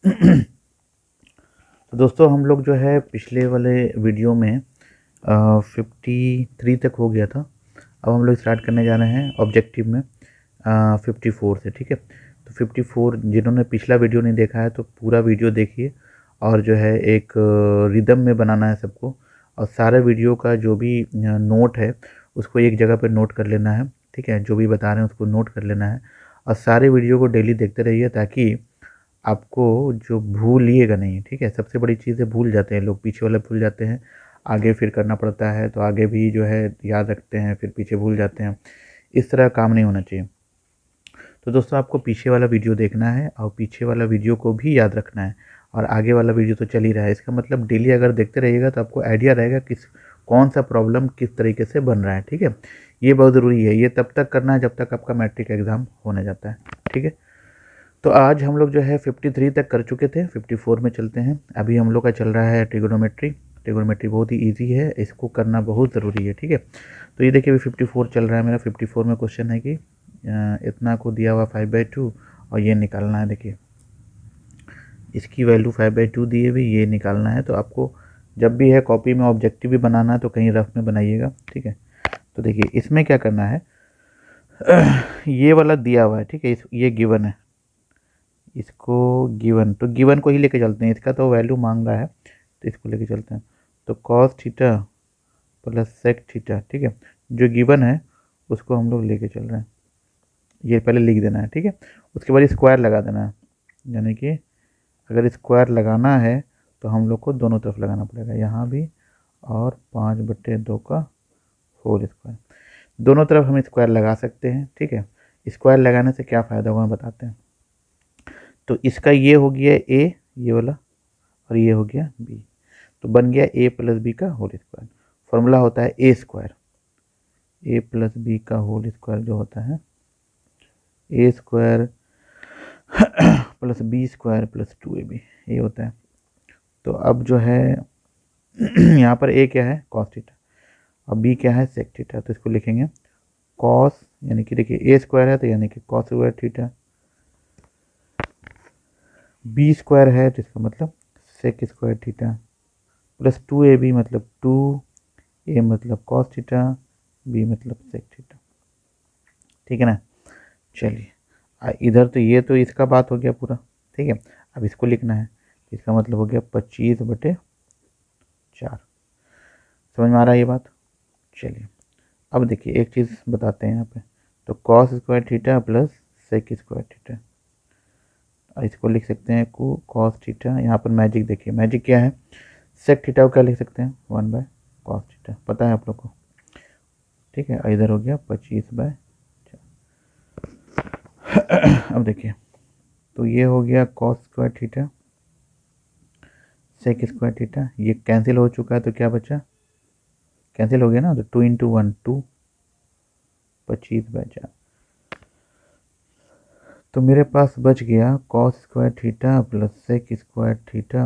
तो दोस्तों हम लोग जो है पिछले वाले वीडियो में 53 तक हो गया था। अब हम लोग स्टार्ट करने जा रहे हैं ऑब्जेक्टिव में 54 से। ठीक है, तो 54 जिन्होंने पिछला वीडियो नहीं देखा है तो पूरा वीडियो देखिए, और जो है एक रिदम में बनाना है सबको, और सारे वीडियो का जो भी नोट है उसको एक जगह पर नोट कर लेना है। ठीक है, जो भी बता रहे हैं उसको नोट कर लेना है, और सारे वीडियो को डेली देखते रहिए ताकि आपको जो भूलिएगा नहीं। ठीक है, सबसे बड़ी चीज़ है भूल जाते हैं लोग, पीछे वाला भूल जाते हैं, आगे फिर करना पड़ता है तो आगे भी जो है याद रखते हैं, फिर पीछे भूल जाते हैं। इस तरह काम नहीं होना चाहिए। तो दोस्तों आपको पीछे वाला वीडियो देखना है और पीछे वाला वीडियो को भी याद रखना है, और आगे वाला वीडियो तो चल ही रहा है। इसका मतलब डेली अगर देखते रहिएगा तो आपको आइडिया रहेगा किस कौन सा प्रॉब्लम किस तरीके से बन रहा है। ठीक है, ये बहुत ज़रूरी है, ये तब तक करना है जब तक आपका मैट्रिक एग्ज़ाम होने जाता है। ठीक है, तो आज हम लोग जो है 53 तक कर चुके थे, 54 में चलते हैं। अभी हम लोग का चल रहा है ट्रिगोनोमेट्री। ट्रिगोनोमेट्री बहुत ही इजी है, इसको करना बहुत ज़रूरी है। ठीक है, तो ये देखिए अभी 54 चल रहा है मेरा। 54 में क्वेश्चन है कि इतना को दिया हुआ 5/2 और ये निकालना है। देखिए इसकी वैल्यू 5/2 दिए हुई, ये निकालना है। तो आपको जब भी है कॉपी में ऑब्जेक्टिव भी बनाना है तो कहीं रफ में बनाइएगा। ठीक है, तो देखिए इसमें क्या करना है, ये वाला दिया हुआ है। ठीक है, ये गिवन है, इसको गिवन, तो गिवन को ही लेके चलते हैं। इसका तो वैल्यू मांग रहा है तो इसको लेके चलते हैं। तो cos theta plus sec theta, ठीक है, जो गिवन है उसको हम लोग लेके चल रहे हैं। ये पहले लिख देना है। ठीक है, उसके बाद स्क्वायर लगा देना है, यानी कि अगर स्क्वायर लगाना है तो हम लोग को दोनों तरफ लगाना पड़ेगा, यहाँ भी और 5/2 का होल स्क्वायर। दोनों तरफ हम स्क्वायर लगा सकते हैं। ठीक है, स्क्वायर लगाने से क्या फ़ायदा होगा बताते हैं। तो इसका ये हो गया ए, ये वाला, और ये हो गया बी, तो बन गया ए प्लस बी का होल स्क्वायर। फॉर्मूला होता है A square, A plus B का होल स्क्वायर जो होता है A square plus B square plus 2ab, ये होता है। तो अब जो है यहाँ पर ए क्या है, कॉस थीटा, और बी क्या है, सेक थीटा। तो इसको लिखेंगे कॉस, यानी कि देखिए ए स्क्वायर है तो यानी कि cos square theta, B square है तो इसका मतलब सेक स्क्वायर थीटा, प्लस 2ab मतलब 2a मतलब कॉस थीटा, बी मतलब सेक थीटा। ठीक है ना। चलिए इधर तो ये तो इसका बात हो गया पूरा। ठीक है, अब इसको लिखना है, इसका मतलब हो गया 25/4। समझ में आ रहा है ये बात। चलिए अब देखिए एक चीज़ बताते हैं यहाँ पे, तो cos square theta plus sec square theta, इसको लिख सकते हैं को कॉस थीटा। यहाँ पर मैजिक देखिए, मैजिक क्या है, सेक थीटा को क्या लिख सकते हैं 1/cos थीटा, पता है आप लोग को। ठीक है, इधर हो गया 25/4। अब देखिए तो ये हो गया cos square theta sec square theta, ये कैंसिल हो चुका है तो क्या बचा, कैंसिल हो गया ना, तो 2 × 1 2, 25/4। तो मेरे पास बच गया cos square theta plus sec square theta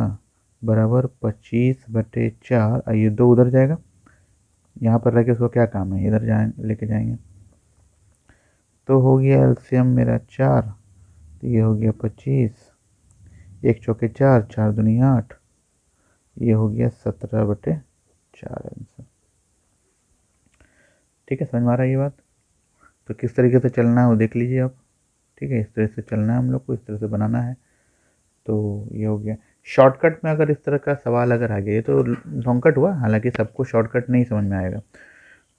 बराबर 25/4। ये 2 उधर जाएगा, यहाँ पर रह के उसको क्या काम है, इधर जाए लेके जाएंगे। तो हो गया एलसीएम मेरा 4, तो ये हो गया 25, 1 चौके 4, 4 दूनी 8, ये हो गया 17/4 आंसर। ठीक है, समझ में आ रहा है ये बात। तो किस तरीके से चलना है वो देख लीजिए आप। ठीक है, इस तरह से चलना है हम लोग को, इस तरह से बनाना है। तो ये हो गया शॉर्टकट में। अगर इस तरह का सवाल अगर आ गया, ये तो लॉन्ग कट हुआ, हालांकि सबको शॉर्टकट नहीं समझ में आएगा।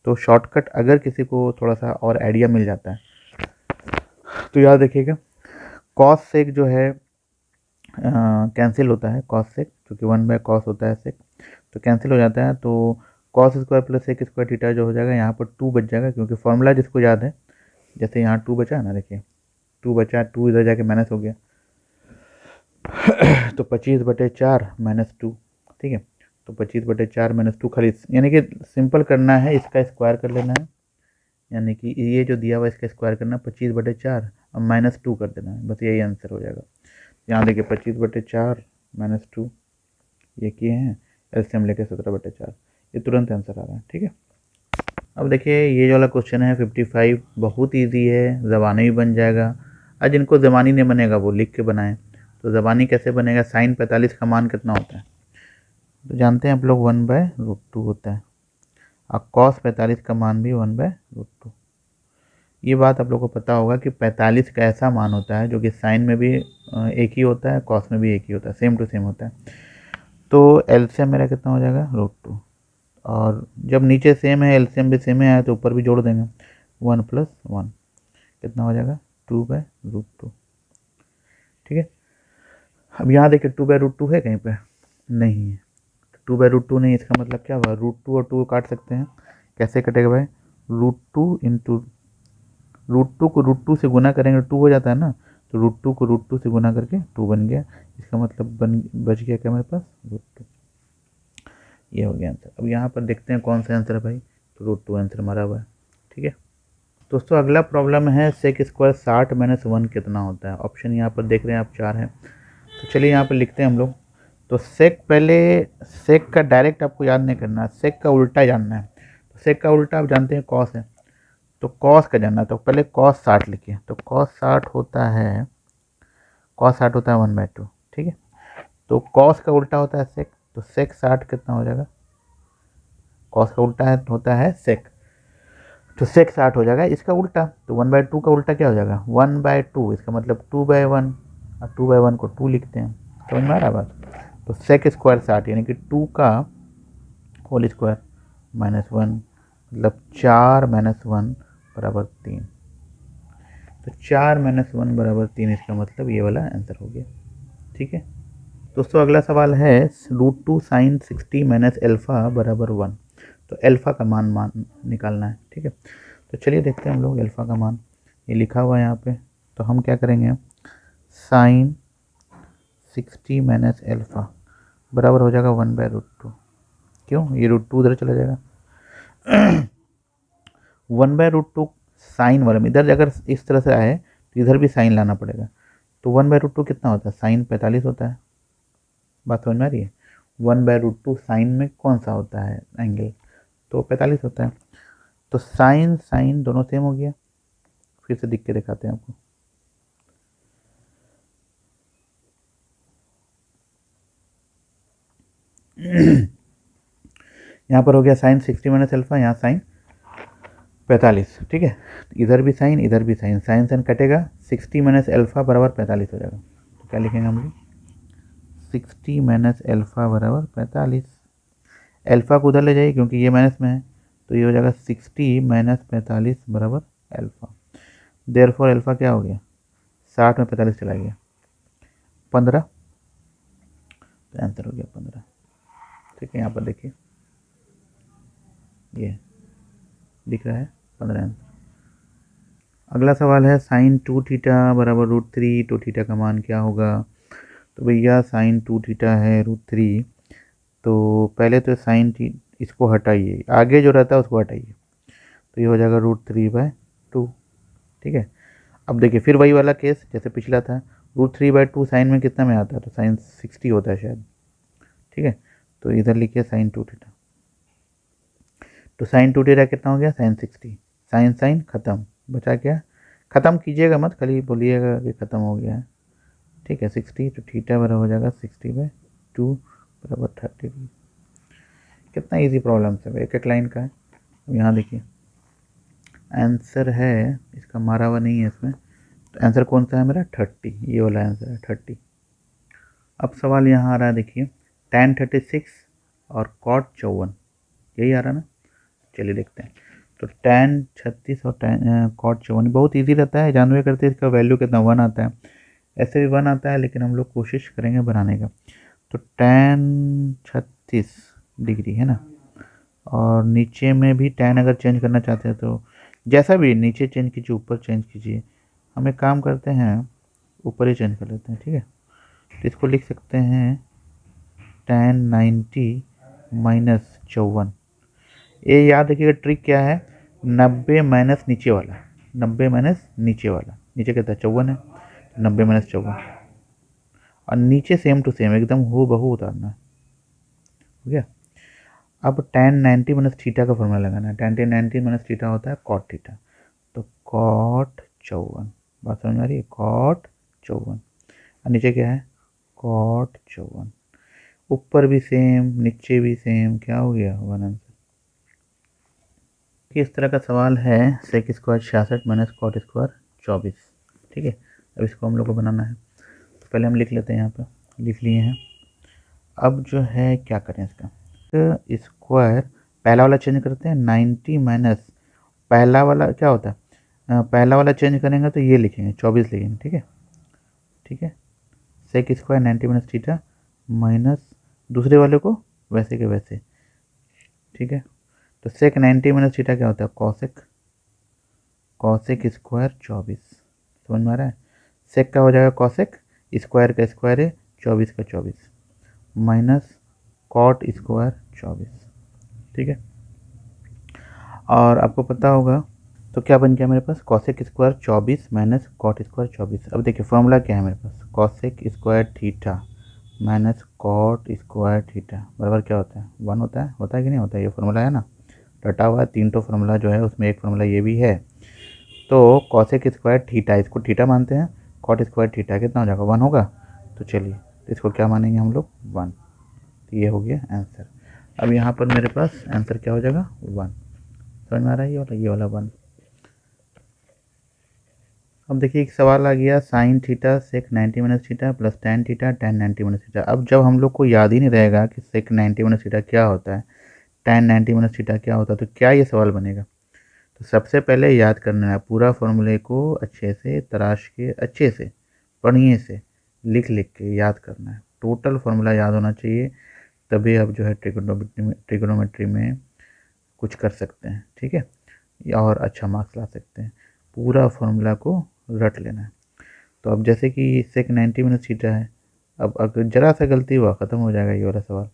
तो शॉर्टकट अगर किसी को थोड़ा सा और आइडिया मिल जाता है तो याद रखिएगा, कॉस सेक जो है कैंसिल होता है, कॉस सेक क्योंकि 1/cos होता है सेक, तो कैंसिल हो जाता है। तो cos square plus sec square theta जो हो जाएगा, यहाँ पर 2 बच जाएगा, क्योंकि फॉर्मूला जिसको याद है, जैसे यहाँ 2 बचा है ना, देखिए 2 बचा, 2 इधर जाके माइनस हो गया, तो 25/4 -2। ठीक है, तो 25/4 -2 खाली, यानी कि सिंपल करना है, इसका स्क्वायर कर लेना है, यानी कि ये जो दिया हुआ इसका स्क्वायर करना है 25/4 और -2 कर देना है, बस यही आंसर हो जाएगा। यहाँ देखिए 25/4 -2 ये किए हैं, एलसीएम लेके 17/4, ये तुरंत आंसर आ रहा है। ठीक है, अब देखिए ये जो वाला क्वेश्चन है 55, बहुत ईजी है, ज़बानी भी बन जाएगा। आज जिनको ज़बानी नहीं बनेगा वो लिख के बनाएं। तो ज़बानी कैसे बनेगा, साइन 45 का मान कितना होता है, तो जानते हैं आप लोग 1/√2 होता है, और कॉस 45 का मान भी 1/√2। ये बात आप लोग को पता होगा कि 45 का ऐसा मान होता है जो कि साइन में भी एक ही होता है, कॉस में भी एक ही होता है, सेम टू सेम होता है। तो एलसीएम मेरा कितना हो जाएगा, √2, और जब नीचे सेम है एलसीएम भी सेम है तो ऊपर भी जोड़ देंगे, 1 + 1 कितना हो जाएगा, 2/√2। ठीक है, अब यहाँ देखिए 2/√2 है कहीं पे, नहीं है, 2/√2 नहीं, इसका मतलब क्या हुआ, √2 और 2 काट सकते हैं, कैसे कटेगा भाई, √2 इंटू √2 को √2 से गुना करेंगे 2 हो जाता है ना, तो √2 को √2 से गुना करके 2 बन गया, इसका मतलब बच गया क्या मेरे पास, √2। ये हो गया आंसर। अब यहाँ पर देखते हैं कौन सा आंसर है भाई, तो √2 आंसर मारा हुआ है। ठीक है दोस्तों, अगला प्रॉब्लम है सेक स्क्वायर 60 - 1 कितना होता है। ऑप्शन यहाँ पर देख रहे हैं आप 4 है, तो चलिए यहाँ पर लिखते हैं हम लोग। तो सेक पहले, सेक का डायरेक्ट आपको याद नहीं करना है, सेक का उल्टा जानना है। तो सेक का उल्टा आप जानते हैं कॉस है, तो कॉस का जानना है, तो पहले कॉस 60 लिखिए। तो कॉस 60 होता है, कॉस 60 होता है 1/2। ठीक है, तो कॉस का उल्टा होता है सेक, तो सेक 60 कितना हो जाएगा, कॉस का उल्टा है होता है सेक, तो सेक 60 हो जाएगा इसका उल्टा, तो 1/2 का उल्टा क्या हो जाएगा, 1/2, इसका मतलब 2/1, और 2/1 को 2 लिखते हैं। समझ में आ रहा है बात। तो सेक स्क्वायर 60 यानी कि 2 का होल स्क्वायर -1, मतलब 4 - 1 बराबर 3। तो 4 - 1 बराबर 3, इसका मतलब ये वाला आंसर हो गया। ठीक है दोस्तों, अगला सवाल है √2 sin 60 - अल्फ़ा बराबर 1। तो अल्फ़ा का मान निकालना है। ठीक है, तो चलिए देखते हैं हम लोग अल्फ़ा का मान, ये लिखा हुआ है यहाँ पे। तो हम क्या करेंगे, साइन 60 - अल्फ़ा बराबर हो जाएगा 1/√2। क्यों, ये √2 उधर चला जाएगा, 1/√2 साइन वाले में, इधर अगर इस तरह से आए तो इधर भी साइन लाना पड़ेगा। तो 1/√2 कितना होता है, साइन 45 होता है। बात समझ में आ रही है, 1/√2 साइन में कौन सा होता है एंगल, तो 45 होता है। तो साइन साइन दोनों सेम हो गया, फिर से दिख के दिखाते हैं आपको। यहाँ पर हो गया साइन 60 - अल्फ़ा, यहाँ साइन 45। ठीक है, इधर भी साइन इधर भी साइन, साइन साइन कटेगा, 60 - अल्फ़ा बराबर 45 हो जाएगा। तो क्या लिखेंगे हम लोग, 60 - अल्फ़ा बराबर 45। अल्फ़ा को उधर ले जाइए क्योंकि ये माइनस में है, तो ये हो जाएगा 60 - 45 बराबर अल्फ़ा। देयरफॉर अल्फ़ा क्या हो गया, 60 में 45 चला गया, 15, तो आंसर हो गया 15। ठीक है, यहाँ पर देखिए ये दिख रहा है 15 आंसर। अगला सवाल है साइन 2θ बराबर √3, तो थीटा का मान क्या होगा। तो भैया साइन 2θ है √3, तो पहले तो साइन इसको हटाइए, आगे जो रहता है उसको हटाइए, तो ये हो जाएगा √3/2। ठीक है, अब देखिए फिर वही वाला केस जैसे पिछला था, √3/2 साइन में कितना में आता है, तो साइन 60 होता है शायद। ठीक है, तो इधर लिखिए साइन 2θ, तो साइन 2θ कितना हो गया, साइन 60, साइन साइन खत्म, बचा क्या, ख़त्म कीजिएगा मत, खाली बोलिएगा कि ख़त्म हो गया है। ठीक है, 60, तो थीटा बराबर हो जाएगा 60/2 बराबर 30 डिग्री। कितना इजी प्रॉब्लम है, एक एक लाइन का है। अब यहाँ देखिए आंसर है, इसका मारा हुआ नहीं है इसमें, तो आंसर कौन सा है मेरा, 30, ये वाला आंसर है 30। अब सवाल यहाँ आ रहा है, देखिए tan 36 और cot 54, यही आ रहा है ना। चलिए देखते हैं, तो tan 36 और cot 54 बहुत इजी रहता है, जानवे करते हैं इसका वैल्यू कितना 1 आता है, ऐसे भी 1 आता है, लेकिन हम लोग कोशिश करेंगे बनाने का। तो tan 36 डिग्री है ना, और नीचे में भी tan अगर चेंज करना चाहते हैं तो जैसा भी, नीचे चेंज कीजिए ऊपर चेंज कीजिए, हम एक काम करते हैं ऊपर ही चेंज कर लेते हैं। ठीक है, तो इसको लिख सकते हैं tan 90 - 54। ये याद रखिएगा ट्रिक क्या है, 90 माइनस नीचे वाला, 90 माइनस नीचे वाला, नीचे कितना 54 है, 90 - 54, और नीचे सेम टू सेम एकदम हू बहू उतारना है। हो गया, अब tan 90 - थीटा का फॉर्मूला लगाना है, tan 90 - थीटा होता है cot थीटा, तो cot 54, बात समझ में आ रही है, cot 54, और नीचे क्या है कॉट 54, ऊपर भी सेम नीचे भी सेम, क्या हो गया 1 आंसर। इस तरह का सवाल है sec square 66 minus cot square 24, ठीक है। अब इसको हम लोग को बनाना है, तो पहले हम लिख लेते हैं, यहाँ पर लिख लिए हैं। अब जो है क्या करें इसका, तो स्क्वायर पहला वाला चेंज करते हैं 90 माइनस पहला वाला क्या होता है, पहला वाला चेंज करेंगे तो ये लिखेंगे 24 लिखेंगे, ठीक है। ठीक है, sec square 90 minus theta minus दूसरे वाले को वैसे के वैसे, ठीक है। तो सेक 90 माइनस थीटा क्या होता है, कॉसेक, कॉसेक स्क्वायर 24, समझ में आ रहा है। सेक का हो जाएगा कॉसेक, स्क्वायर का स्क्वायर है 24 का 24 माइनस कॉट स्क्वायर 24, ठीक है। और आपको पता होगा तो क्या बन गया मेरे पास, cosec square 24 minus cot square 24। अब देखिए फॉर्मूला क्या है मेरे पास, cosec square theta minus cot square theta बराबर क्या होता है, 1 होता है कि नहीं होता है, ये फॉर्मूला है ना, रटा हुआ है। 3 तो फॉर्मूला जो है उसमें एक फॉर्मूला ये भी है। तो कॉसेक स्क्वायर थीटा, इसको थीटा मानते हैं, कॉट स्क्वायर थीटा कितना हो जाएगा 1 होगा। तो चलिए तो इसको क्या मानेंगे हम लोग 1, तो ये हो गया आंसर। अब यहाँ पर मेरे पास आंसर क्या हो जाएगा 1, समझ में आ रहा है, ये वाला 1। अब देखिए एक सवाल आ गया, sine theta sec 90 minus theta plus tan theta tan 90 minus theta. अब जब हम लोग को याद ही नहीं रहेगा कि सेक 90 माइनस थीटा क्या होता है, टैन 90 माइनस थीटा क्या होता है, तो क्या ये सवाल बनेगा। तो सबसे पहले याद करना है, पूरा फॉर्मूले को अच्छे से तराश के, अच्छे से पढ़िए से, लिख लिख के याद करना है। टोटल फार्मूला याद होना चाहिए, तभी आप जो है ट्रिग्नोमेट्री में कुछ कर सकते हैं, ठीक है, और अच्छा मार्क्स ला सकते हैं। पूरा फार्मूला को रट लेना है। तो अब जैसे कि सेक 90 माइनस थीटा है, अब अगर जरा सा गलती हुआ ख़त्म हो जाएगा ये वाला सवाल।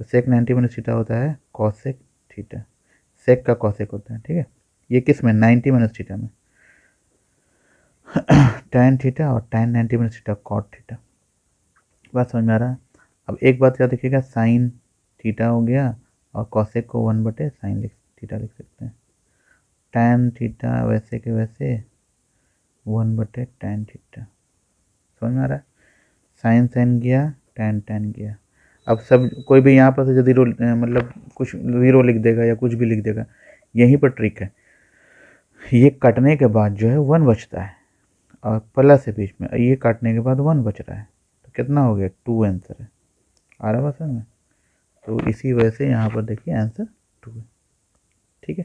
तो सेक 90 माइनस थीटा होता है कॉसेक थीटा, सेक का कॉसेक होता है, ठीक है। ये किस में, 90 माइनस थीटा में, टैन थीटा और tan 90 minus theta cot theta, बात समझ में आ रहा है। अब एक बात क्या देखिएगा, साइन थीटा हो गया और कॉसेक को 1/sin थीटा लिख सकते हैं, टैन थीटा वैसे के वैसे 1/tan थीटा, समझ में आ रहा है। साइन साइन गया, टैन टैन गया। अब सब कोई भी यहाँ पर से जो जीरो मतलब कुछ ज़ीरो लिख देगा या कुछ भी लिख देगा, यहीं पर ट्रिक है। ये कटने के बाद जो है 1 बचता है और प्लस है बीच में, ये काटने के बाद 1 बच रहा है, तो कितना हो गया 2 आंसर है। आ रहा बात में, तो इसी वजह से यहाँ पर देखिए आंसर 2 है, ठीक है।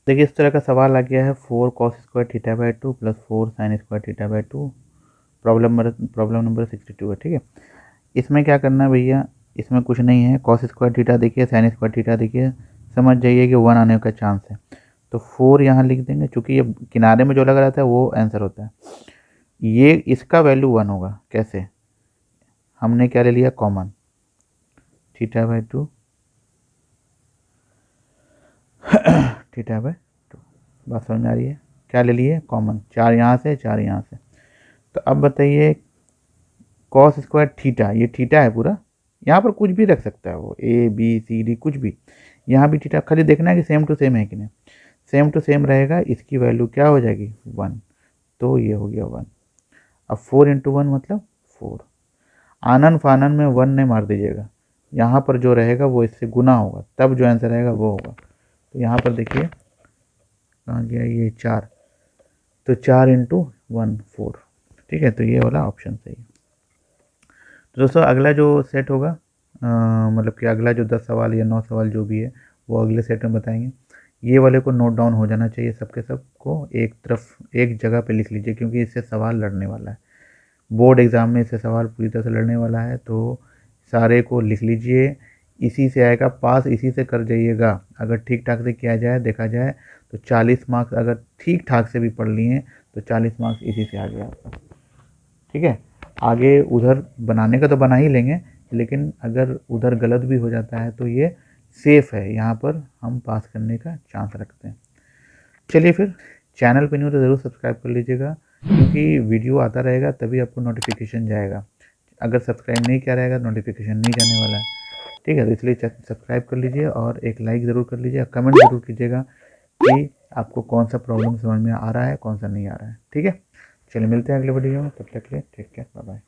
देखिए इस तरह का सवाल आ गया है, 4 cos square theta by 2 plus 4 sine square theta by 2, problem number 62 है, ठीक है। इसमें क्या करना है भैया, इसमें कुछ नहीं है, cos स्क्वायर थीटा देखिए, साइन स्क्वायर थीटा देखिए, समझ जाइए कि 1 आने का चांस है। तो 4 यहाँ लिख देंगे, चूँकि ये किनारे में जो लग रहा था वो आंसर होता है। ये इसका वैल्यू 1 होगा, कैसे, हमने क्या ले लिया common, theta by 2 theta by 2, बात समझ में आ रही है। क्या ले लिए कॉमन, 4 यहाँ से 4 यहाँ से। तो अब बताइए कॉस स्क्वायर थीटा, ये थीटा है पूरा, यहाँ पर कुछ भी रख सकता है वो, ए बी सी डी कुछ भी, यहाँ भी थीटा, खाली देखना है कि सेम टू सेम है कि नहीं। सेम टू सेम रहेगा, इसकी वैल्यू क्या हो जाएगी 1, तो ये हो गया 1। अब 4 × 1 मतलब 4, आनन फानन में 1 नहीं मार दीजिएगा, यहाँ पर जो रहेगा वो इससे गुना होगा, तब जो आंसर रहेगा वो होगा। तो यहाँ पर देखिए कहाँ गया ये 4, तो 4 × 1 4, ठीक है, तो ये वाला ऑप्शन सही है। तो दोस्तों अगला जो सेट होगा, मतलब कि अगला जो 10 सवाल या 9 सवाल जो भी है वो अगले सेट में बताएंगे। ये वाले को नोट डाउन हो जाना चाहिए, सबके सब को एक तरफ एक जगह पे लिख लीजिए, क्योंकि इससे सवाल लड़ने वाला है, बोर्ड एग्ज़ाम में इससे सवाल पूरी तरह से लड़ने वाला है। तो सारे को लिख लीजिए, इसी से आएगा पास, इसी से कर जाइएगा। अगर ठीक ठाक से किया जाए, देखा जाए तो 40 मार्क्स, अगर ठीक ठाक से भी पढ़ लिए तो 40 मार्क्स इसी से आ गया आपका, ठीक है। आगे उधर बनाने का तो बना ही लेंगे, लेकिन अगर उधर गलत भी हो जाता है तो ये सेफ़ है, यहाँ पर हम पास करने का चांस रखते हैं। चलिए फिर, चैनल पे नहीं हो तो ज़रूर सब्सक्राइब कर लीजिएगा, क्योंकि वीडियो आता रहेगा तभी आपको नोटिफिकेशन जाएगा। अगर सब्सक्राइब नहीं किया रहेगा नोटिफिकेशन नहीं जाने वाला है, ठीक है। तो इसलिए सब्सक्राइब कर लीजिए और एक लाइक ज़रूर कर लीजिए, कमेंट ज़रूर कीजिएगा कि आपको कौन सा प्रॉब्लम समझ में आ रहा है, कौन सा नहीं आ रहा है, ठीक है। चलिए मिलते हैं अगले वीडियो में, तब तक के लिए टेक केयर, बाय बाय।